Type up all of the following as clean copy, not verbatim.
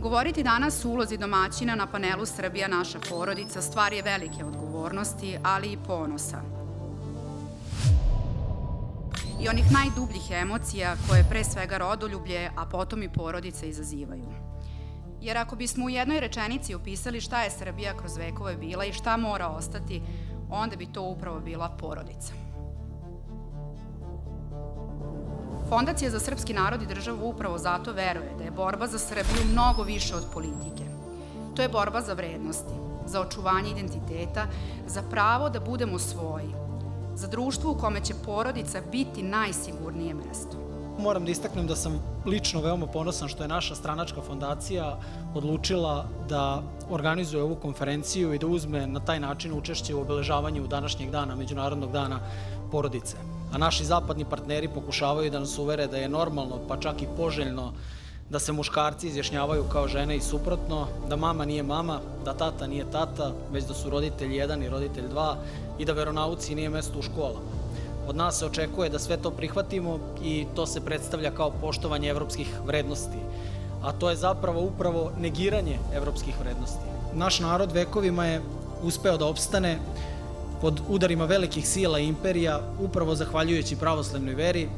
Govoriti danas o ulozi domaćina na panelu Srbija naša porodica stvar je velike odgovornosti, ali i ponosa. I onih najdubljih emocija koje pre svega rodoljublje, a potom i porodica izazivaju. Jer ako bismo u jednoj rečenici opisali šta je Srbija kroz vekove bila i šta mora ostati, onda bi to upravo bila porodica. Fondacija za srpski narod i državu upravo zato veruje da je borba za Srbiju mnogo više od politike. To je borba za vrednosti, za očuvanje identiteta, za pravo da budemo svoji, za društvo u kome će porodica biti najsigurnije mesto. Moram da istaknem da sam lično veoma ponosan što je naša stranačka fondacija odlučila da organizuje ovu konferenciju i da uzme na taj način učešće u obeležavanju današnjeg dana, Međunarodnog dana porodice. A naši zapadni partneri pokušavaju da nas uvere da je normalno, pa čak i poželjno, da se muškarci izjašnjavaju kao žene i suprotno, da mama nije mama, da tata nije tata, već da su roditelj 1 i roditelj 2 i da veronauci nije mesto u školama. Od nas se očekuje da sve to prihvatimo i to se predstavlja kao poštovanje evropskih vrednosti, a to je zapravo upravo negiranje evropskih vrednosti. Naš narod vekovima je uspeo da opstane pod udarima velikih sila i imperija, upravo zahvaljujući pravoslavnoj veri,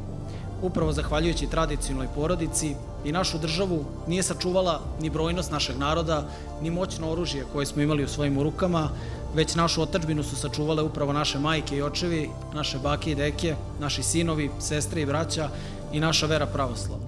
upravo zahvaljujući tradicionalnoj porodici, i našu državu nije sačuvala ni brojnost našeg naroda, ni moćno oružje koje smo imali u svojim rukama, već našu otadžbinu su sačuvale upravo naše majke i očevi, naše bake i deke, naši sinovi, sestre i braća i naša vera pravoslavna.